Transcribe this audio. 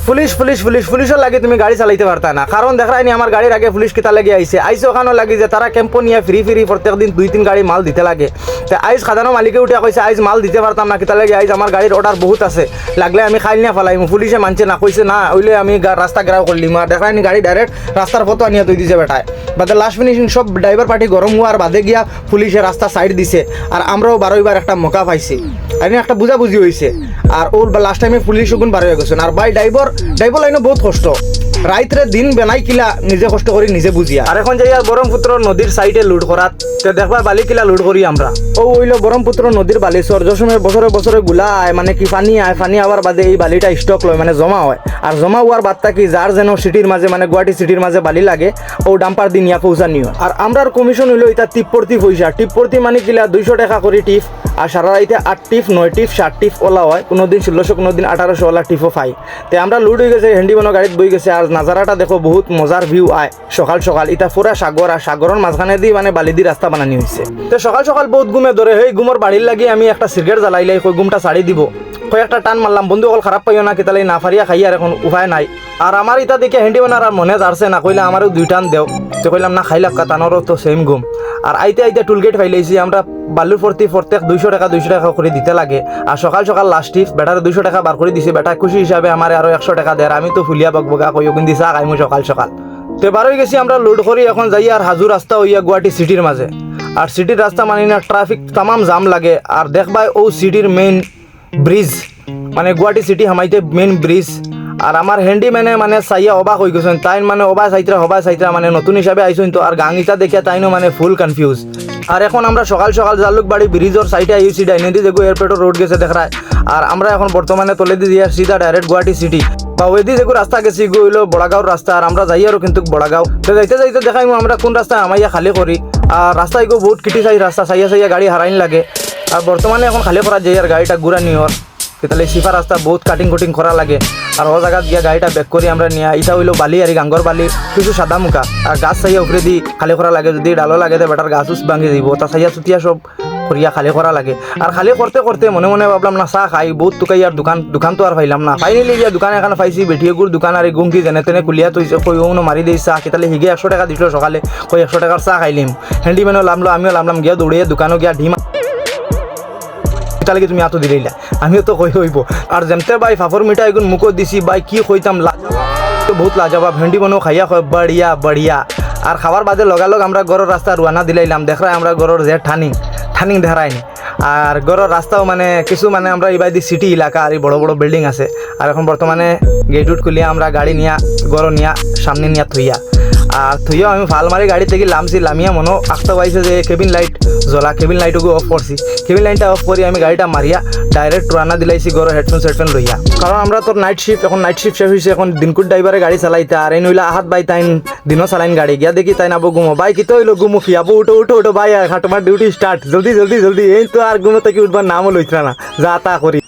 Police police police পুলিশের লাগে তুমি গাড়ি চালাইতে পারতা না, কারণ দেখাই নি আমার গাড়ির আগে পুলিশ কিতা লাগে আইসে ওখানে লাগে যে তারা ক্যাম্পো নিয়ে ফ্রি প্রত্যেক দিন 2-3 গাড়ি মাল দিতে লাগে। তো আইজ খাদানো মালিকে উঠে কইছে আইজ মাল দিতে পারতাম না, কিতা লাগে আইজ আমার গাড়ির অর্ডার বহুত আছে, লাগলে আমি খাইল নিয়ে ফেলাইম। পুলিশে মানছে না, কইছে না ওইলে আমি রাস্তা গ্রাও করলিম। আর দেখাই নি গাড়ি ডাইরেক্ট রাস্তার ফটো আনিয়া তুই দিছে বেটায়। বাদে লাস্ট ফিনিশিং সব ড্রাইভার পার্টি গরম হওয়ার বাদে গিয়া পুলিশে রাস্তা সাইড দিছে। আর আমরাও বারোইবার একটা মকা পাইছি, আর একটা বুঝাবুঝি হয়েছে। আর ওর লাস্ট টাইমে পুলিশ গুণ বার হয়ে গেছেন। আর ভাই ড্রাইভার লাইনে বহুত কষ্ট, রাইতরে দিন বেনাই কিলা নিজে কষ্ট করি নিজে বুঝিয়া। আর এখন যাই আর ব্রহ্মপুত্র নদীর সাইডে লুট করাত দেখবা বালি কিলা লুট করি আমরা। ও হইল ব্রহ্মপুত্র নদীর বালিচর, যে সময় বছরে বছরে গুলা আয়, মানে কি পানি আয়, পানি আবার বাদে এই বালিটা স্টক লয়, মানে জমা হয়। আর জমা হওয়ার বাদটা কি যার যেন সিটির মাঝে, মানে গুয়াহাটি সিটির মাঝে বালি লাগে, ও ডাম্পার দিন ইয়া পৌঁছা নিও। আর আমরার কমিশন হইলো এটা টিপপর্তি পয়সা। টিপপর্তি মানে কিলা 200 টাকা করে টিপ। আর সারা রাইতে 8 টিপ 9 টিপ 7 টিপ ওলা হয়, কোনোদিন 1600 কোনোদিন 1800 ওলা টিপও পাই। তে আমরা লুট হয়ে গেছে, হেন্ডি বানো গাড়িত বই গেছে। আর নাজারাটা দেখো বহুত মজার ভিউ আয় সকাল সকাল। এটা পুরা সাগর, আর সাগরের মাঝখানে দিয়ে মানে বালি দিয়ে রাস্তা বানানি হয়েছে। তো সকাল সকাল বহুত ঘুমে ধরে, সেই ঘুমর বাড়ির লাগি আমি একটা সিগারেট জ্বালাইলাই, কই ঘুমটা ছাড়ি দিব, কই একটা টান মারলাম। বন্ধু অকল খারাপ পাইও না, কেতালাই না ফারিয়া খাই আর এখন উপায় নাই। আর আমার ইটা দেখে হেন্ডি বানার আর মনে যাচ্ছে না, কইলে আমারও 2 টান দেও। তো কইলাম না খাইলাম টানোরও তো সেম ঘুম। আর আইতে টুলগেট ফাইলাইছি আমরা, বালুর প্রত্যেক 200 টাকা করে দিতে লাগে। আর সকাল সকাল লাস্ট টিপ বেটার 200 টাকা বার করে দিছে। বেটা খুশি হিসাবে আমার আরো 100 টাকা দেয়। আমি তো ফুলিয়া বকবকা কই কিন্তু চা খাইমু সকাল সকাল। তো বার হয়ে গেছি আমরা লোড করি, এখন যাই আর হাজু রাস্তা হইয়া গুয়াহাটি সিটির মাঝে। আর সিটির রাস্তা মানি না ট্রাফিক তামাম জাম লাগে। আর দেখবাই ও সিটির মেইন ব্রিজ, মানে গুয়াহাটি সিটি হামাইতে মেইন ব্রিজ। আর আমার হ্যান্ডি মানে চাইয়া অবাক হয়ে গেছেন, তাই মানে হবাই চাইত্রা মানে নতুন হিসাবে আইসেন তো। আর গাঙিটা দেখিয়া তাইনো মানে ফুল কনফিউজ। আর এখন আমরা সকাল সকাল জালুকবাড়ি ব্রিজের সাইডে আইছি, ডাইনেদি দেখো এয়ারপোর্টের রোড গেছে দেখায়। আর আমরা এখন বর্তমানে তলেদি দিয়ে সিধা ডাইরেক্ট গুয়াহাটি সিটি বা ওইদি দেখো রাস্তা গেছি গো হইলো বড়াগাঁওর রাস্তা। আর আমরা যাই আরো কিন্তু বড়াগাঁও। তো যাইতে দেখাইমু আমরা কোন রাস্তা আমাইয়া খালি করি। আর রাস্তায় গো বহুত ক্রিটিসাইজ রাস্তা, চাইয়া গাড়ি হারাইন লাগে। আর বর্তমানে এখন খালি করা যাই আর গাড়িটা ঘুরা নিওর, তাহলে সিফা রাস্তা বহুত কাটিং করা লাগে। আর ও জায়গা গিয়া গাড়িটা ব্যাক করি আমরা নিয়ে। এটা হইলো বালি আর গাঙ্গর বালি, কিছু সাদা মুখা। আর গাছ চাইয়া উপরে দি খালি করা লাগে, যদি ডালো লাগে তো বেটার গাছ উস ভাঙি দিব। তা চাইয়া চুতিয়া সব করিয়া খালি করা লাগে। আর খালি করতে মনে ভাবলাম না চা খাই বহুত টুকাই। আর দোকান তো আর পাইলাম না। ফাইনালি গিয়া দোকান এখন পাইছি, বেটিয়েগুর দোকান। আর গুমকি যেনে তেনে কুলিয়া তৈছে, কই ওনো মারি দিই চা। তাহলে হিগে 100 টাকা দিছিল সকালে, কই 100 টাকার চা খাইলিম। হ্যান্ডি মেনও লামলো, আমিও লামলাম গিয়া দৌড়িয়ে দোকানও গিয়া ঢিমা তাহলে তুমি এত দিলেইলা, আমিও তো কই হইব। আর যেমতে ভাই ফাফর মিঠা এগুন মুখত দিছি, ভাই কি কইতাম বহুত লাজবাব। ভেন্ডি বনো খাইয়া হয় বড়িয়া। আর খাবার বাদে লগালগ আমরা গড়ের রাস্তা রুয়ানা দিলাইলাম। দেখায় আমরা গড়ের যে ঠানিং দেখায়নি। আর গড়ের রাস্তাও মানে কিছু মানে আমরা এই বাইদি সিটি এলাকা, আর এই বড় বড় বিল্ডিং আছে। আর এখন বর্তমানে গেট উট খুলিয়া আমরা গাড়ি নিয়া গড় নিয়া সামনে নিয়া থইয়া। আর থইয়াও আমি ভাল মারি গাড়ি থেকে লামিয়া মনে আঁকতে পাইছে যে কেবিন লাইট জ্বলা, কেবিন লাইটকে অফ করছি। কেবিন লাইটটা অফ করি আমি গাড়িটা মারিয়া ডাইরেক্ট রানা দিলাইছি গড়ের হেডফোন লইয়া। কারণ আমরা তোর নাইট শিফট শেষ হয়েছে, এখন দিনকুট ড্রাইভারে গাড়ি চালাইতে। আর এই নইলা আহাত বাই তাইন দিনও চালাইন গাড়ি। গিয়া দেখি তাই নাবো ঘুমো, ভাই কি তো হইলো ঘুমো ফিয়াবো, উঠো ভাই, আর তোমার ডিউটি স্টার্ট, জলদি এই তো। আর ঘুমো থেকে উঠবার নামও লইতরা না, যা তা করি।